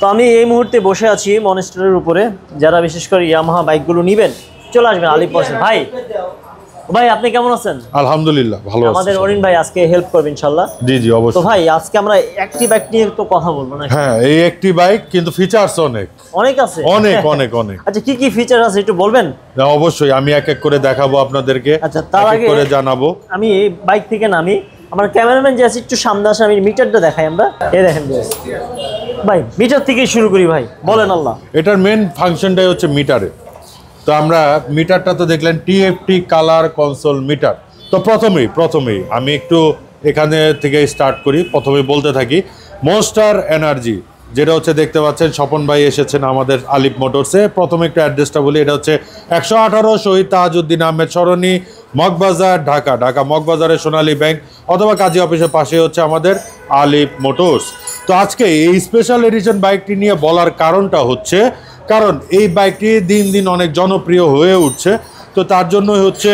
তো আমি এই মুহূর্তে বসে আছি মনস্টারের উপরে। যারা বিশেষ করে ইয়ামাহা বাইকগুলো নেবেন চলে আসবেন আলিপ মোটরস। ভাই ভাই আপনি কেমন আছেন? আলহামদুলিল্লাহ ভালো আছি। আমাদের অরিন ভাই আজকে হেল্প করবে ইনশাআল্লাহ। জি জি অবশ্যই। তো ভাই আজকে আমরা একটি বাইক নিয়ে তো কথা বলবো না? হ্যাঁ, এই একটি বাইক কিন্তু ফিচারস অনেক অনেক আছে, অনেক অনেক অনেক। আচ্ছা কি কি ফিচার আছে একটু বলবেন? না অবশ্যই, আমি এক এক করে দেখাবো আপনাদেরকে। আচ্ছা তার আগে করে জানাবো। আমি এই বাইক থেকে নামি, আমার ক্যামেরাম্যান যে আছে একটু সামনে আসে, আমি মিটারটা দেখাই। আমরা এই দেখেন ভাই, মিটার থেকে শুরু করি ভাই, বলেন আল্লাহ। এটার মেন ফাংশনটাই হচ্ছে মিটারে। তো আমরা মিটারটা তো দেখলেন টিএফটি কালার কনসোল মিটার। তো প্রথমেই আমি একটু এখানে থেকে স্টার্ট করি। প্রথমে বলতে থাকি মনস্টার এনার্জি, যেটা হচ্ছে দেখতে পাচ্ছেন স্বপন ভাই এসেছেন আমাদের আলিপ মোটরসে। প্রথমে একটু অ্যাড্রেসটা বলি, এটা হচ্ছে 118 শহীদ তাজউদ্দিন আহমেদ সরণি, মগবাজার, ঢাকা মগবাজারের সোনালী ব্যাংক অথবা কাজী অফিসের পাশে হচ্ছে আমাদের আলিপ মোটরস। তো আজকে এই স্পেশাল এডিশন বাইকটি নিয়ে বলার কারণটা হচ্ছে, কারণ এই বাইকটি দিন দিন অনেক জনপ্রিয় হয়ে উঠছে। তো তার জন্য হচ্ছে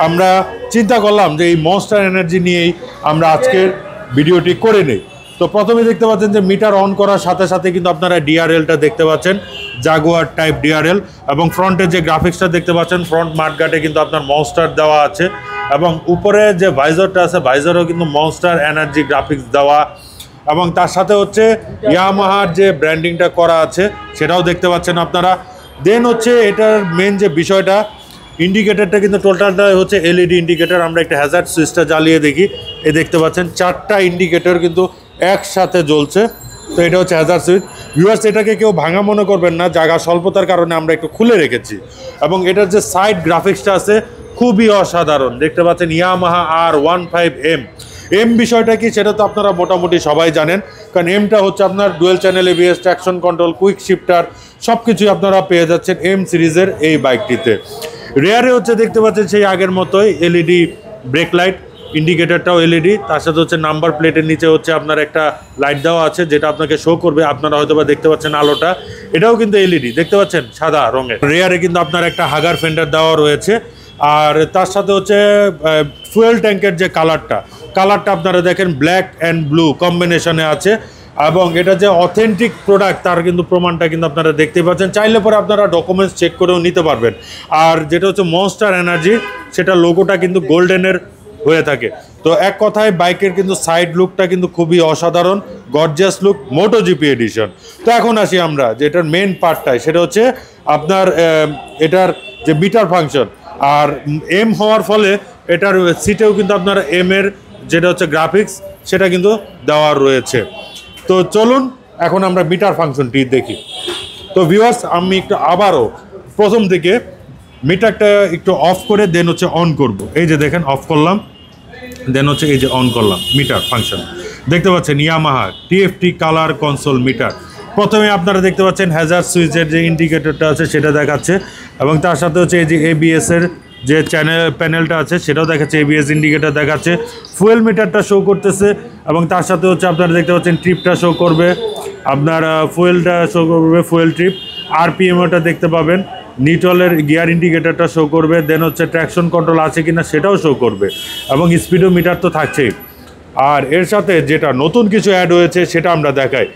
আমরা চিন্তা করলাম যে এই মনস্টার এনার্জি নিয়েই আমরা আজকের ভিডিওটি করে নেই। তো প্রথমে দেখতে পাচ্ছেন যে মিটার অন করার সাথে সাথে কিন্তু আপনারা ডিআরএলটা দেখতে পাচ্ছেন, জাগুয়ার টাইপ ডিআরএল, এবং ফ্রন্টের যে গ্রাফিক্সটা দেখতে পাচ্ছেন, ফ্রন্ট মাঠগাটে কিন্তু আপনার মনস্টার দেওয়া আছে, এবং উপরে যে ভাইজরটা আছে ভাইজরও কিন্তু মনস্টার এনার্জি গ্রাফিক্স দেওয়া, এবং তার সাথে হচ্ছে ইয়ামাহার যে ব্র্যান্ডিংটা করা আছে সেটাও দেখতে পাচ্ছেন আপনারা। দেন হচ্ছে এটার মেন যে বিষয়টা, ইন্ডিকেটারটা কিন্তু টোটালটা হচ্ছে এলইডি ইন্ডিকেটার। আমরা একটা হ্যাজার্ড সুইচটা জ্বালিয়ে দেখি, এই দেখতে পাচ্ছেন 4টা ইন্ডিকেটর কিন্তু একসাথে জ্বলছে। তো এটা হচ্ছে হ্যাজার্ড সুইচ। ভিউয়ার্স, এটাকে কেউ ভাঙা মনে করবেন না, জায়গা স্বল্পতার কারণে আমরা একটু খুলে রেখেছি। এবং এটার যে সাইড গ্রাফিক্সটা আছে খুবই অসাধারণ, দেখতে পাচ্ছেন ইয়ামাহা R15M। এম বিষয়টা কি সেটা তো আপনারা মোটামুটি সবাই জানেন, কারণ এমটা হচ্ছে আপনার dual channel ABS, traction control, quick shifter সব কিছুই আপনারা পেয়ে যাচ্ছেন এম সিরিজের এই বাইকটিতে। রেয়ারে হচ্ছে দেখতে পাচ্ছেন সেই আগের মতোই এলইডি ব্রেক লাইট, ইন্ডিকেটারটাও এলইডি, তার সাথে হচ্ছে নাম্বার প্লেটের নিচে হচ্ছে আপনার একটা লাইট দেওয়া আছে যেটা আপনাকে শো করবে। আপনারা হয়তো বা দেখতে পাচ্ছেন আলোটা, এটাও কিন্তু এলইডি, দেখতে পাচ্ছেন সাদা রঙের। রেয়ারে কিন্তু আপনার একটা হাগার ফেন্ডার দেওয়া রয়েছে, আর তার সাথে হচ্ছে ফুয়েল ট্যাঙ্কের যে কালারটা আপনারা দেখেন ব্ল্যাক অ্যান্ড ব্লু কম্বিনেশনে আছে, এবং এটা যে অথেন্টিক প্রোডাক্ট তার কিন্তু প্রমাণটা কিন্তু আপনারা দেখতেই পাচ্ছেন। চাইলে পরে আপনারা ডকুমেন্টস চেক করেও নিতে পারবেন। আর যেটা হচ্ছে মনস্টার এনার্জি, সেটা লোগোটা কিন্তু গোল্ডেনের হয়ে থাকে। তো এক কথায় বাইকের কিন্তু সাইড লুকটা কিন্তু খুবই অসাধারণ, গর্জিয়াস লুক, মোটোজিপি এডিশন। তো এখন আসি আমরা যে এটার মেন পার্টটাই, সেটা হচ্ছে আপনার এটার যে মিটার ফাংশন। আর এম হওয়ার ফলে এটার সিটেও কিন্তু আপনার এম এর যেটা হচ্ছে গ্রাফিক্স সেটা কিন্তু দেওয়া রয়েছে। তো চলুন এখন আমরা মিটার ফাংশনটি দেখি। তো ভিউয়ার্স, আমি একটু আবারও প্রথম থেকে মিটারটা একটু অফ করে দেন হচ্ছে অন করব। এই যে দেখেন অফ করলাম, দেন হচ্ছে এই যে অন করলাম মিটার ফাংশন। দেখতে পাচ্ছেন Yamaha TFT colour console meter. প্রথমে আপনারা দেখতে পাচ্ছেন হ্যাজার্ড সুইচের যে ইন্ডিকেটরটা আছে সেটা দেখাচ্ছে, এবং তার সাথে হচ্ছে এই যে এবিএস এর যে প্যানেলটা আছে সেটাও দেখাচ্ছে, এবিএস ইন্ডিকেটর দেখাচ্ছে, ফুয়েল মিটারটা শো করতেছে, এবং তার সাথে হচ্ছে আপনারা দেখতে পাচ্ছেন ট্রিপটা শো করবে, আপনার ফুয়েলটা শো করবে, ফুয়েল ট্রিপ, আরপিএমটা দেখতে পাবেন, নিউট্রালের গিয়ার ইন্ডিকেটরটা শো করবে, দেন হচ্ছে ট্র্যাকশন কন্ট্রোল আছে কিনা সেটাও শো করবে, এবং স্পিডোমিটার তো থাকছেই। আর এর সাথে যেটা নতুন কিছু অ্যাড হয়েছে সেটা আমরা দেখাই।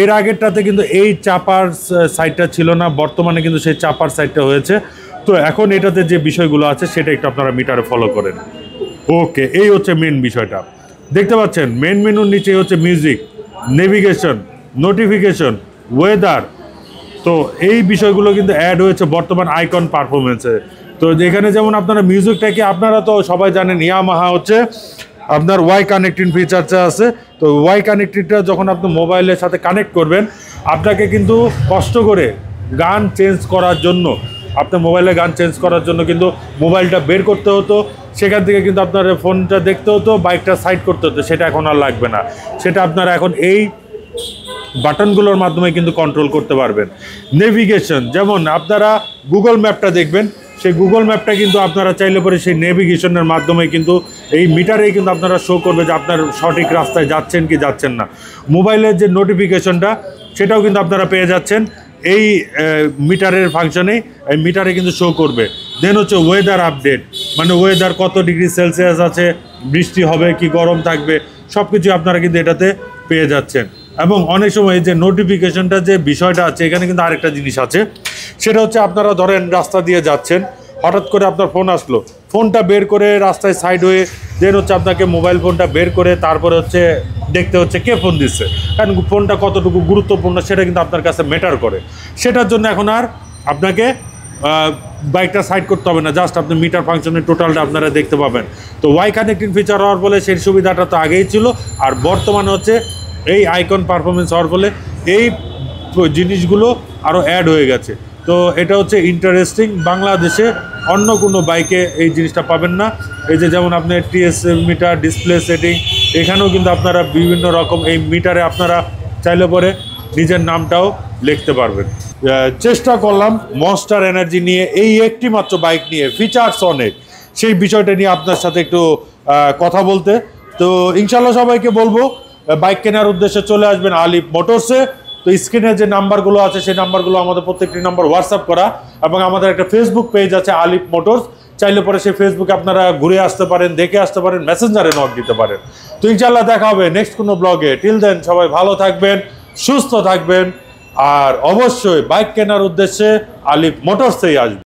এর আগেরটাতে কিন্তু এই চাপার সাইডটা ছিল না, বর্তমানে কিন্তু সেই চাপার সাইডটা হয়েছে। তো এখন এটাতে যে বিষয়গুলো আছে সেটা একটু আপনারা মিটারে ফলো করেন। ওকে, এই হচ্ছে মেন বিষয়টা। দেখতে পাচ্ছেন মেন মেনুর নিচে হচ্ছে মিউজিক, নেভিগেশন, নোটিফিকেশন, ওয়েদার। তো এই বিষয়গুলো কিন্তু অ্যাড হয়েছে বর্তমান আইকন পারফরমেন্সে। তো যেখানে যেমন আপনারা মিউজিকটাকে, আপনারা তো সবাই জানেন ইয়ামাহা হচ্ছে আপনার ওয়াই কানেক্টিং ফিচারটা আছে। তো ওয়াই কানেক্টিংটা যখন আপনি মোবাইলের সাথে কানেক্ট করবেন, আপনাকে কিন্তু কষ্ট করে গান চেঞ্জ করার জন্য, আপনার মোবাইলে গান চেঞ্জ করার জন্য কিন্তু মোবাইলটা বের করতে হতো, সেখান থেকে কিন্তু আপনার ফোনটা দেখতে হতো, বাইকটা সাইড করতে হতো। সেটা এখন আর লাগবে না, সেটা আপনারা এখন এই বাটনগুলোর মাধ্যমে কিন্তু কন্ট্রোল করতে পারবেন। নেভিগেশন, যেমন আপনারা গুগল ম্যাপটা দেখবেন, সেই গুগল ম্যাপটা কিন্তু আপনারা চাইলে পরে সেই নেভিগেশনের মাধ্যমে কিন্তু এই মিটারেই কিন্তু আপনারা শো করবে যে আপনার সঠিক রাস্তায় যাচ্ছেন কি যাচ্ছেন না। মোবাইলের যে নোটিফিকেশনটা সেটাও কিন্তু আপনারা পেয়ে যাচ্ছেন এই মিটারের ফাংশনেই, এই মিটারে কিন্তু শো করবে। দেন হচ্ছে ওয়েদার আপডেট, মানে ওয়েদার কত ডিগ্রি সেলসিয়াস আছে, বৃষ্টি হবে কি গরম থাকবে, সব কিছু আপনারা কিন্তু এটাতে পেয়ে যাচ্ছেন। এবং অনেক সময় এই যে নোটিফিকেশনটা যে বিষয়টা আছে এখানে কিন্তু আরেকটা জিনিস আছে, সেটা হচ্ছে আপনারা ধরেন রাস্তা দিয়ে যাচ্ছেন, হঠাৎ করে আপনার ফোন আসলো, ফোনটা বের করে রাস্তায় সাইড হয়ে দেন হচ্ছে আপনাকে মোবাইল ফোনটা বের করে তারপরে হচ্ছে দেখতে হচ্ছে কে ফোন দিচ্ছে, কারণ ফোনটা কতটুকু গুরুত্বপূর্ণ সেটা কিন্তু আপনার কাছে ম্যাটার করে। সেটার জন্য এখন আর আপনাকে বাইকটা সাইড করতে হবে না, জাস্ট আপনি মিটার ফাংশনের টোটালটা আপনারা দেখতে পাবেন। তো ওয়াই কানেক্টিং ফিচার হওয়ার ফলে সেই সুবিধাটা তো আগেই ছিল, আর বর্তমানে হচ্ছে এই আইকন পারফরমেন্স হওয়ার ফলে এই জিনিসগুলো আরও অ্যাড হয়ে গেছে। তো এটা হচ্ছে ইন্টারেস্টিং, বাংলাদেশে অন্য কোনো বাইকে এই জিনিসটা পাবেন না। এই যে যেমন আপনি টিএস মিটার, ডিসপ্লে সেটিং, এখানেও কিন্তু আপনারা বিভিন্ন রকম এই মিটারে আপনারা চাইলে পরে নিজের নামটাও লিখতে পারবেন। চেষ্টা করলাম মনস্টার এনার্জি নিয়ে এই একটি মাত্র বাইক নিয়ে ফিচার্স অনেক, সেই বিষয়টা নিয়ে আপনার সাথে একটু কথা বলতে। তো ইনশাল্লাহ সবাইকে বলবো বাইক কেনার উদ্দেশ্যে চলে আসবেন আলিফ মোটরসে। তো স্ক্রিনে যে নাম্বারগুলো আছে সেই নাম্বারগুলো আমাদের প্রত্যেকটি নাম্বার হোয়াটসঅ্যাপ করা, এবং আমাদের একটা ফেসবুক পেজ আছে আলিফ মোটরস, চাইলে পরে সেই ফেসবুকে আপনারা ঘুরে আসতে পারেন, দেখে আসতে পারেন, মেসেঞ্জারে নক দিতে পারেন। তো ইনশাল্লাহ দেখা হবে নেক্সট কোনো ব্লগে। টিল দেন সবাই ভালো থাকবেন, সুস্থ থাকবেন, আর অবশ্যই বাইক কেনার উদ্দেশ্যে আলিফ মোটরসেই আসবেন।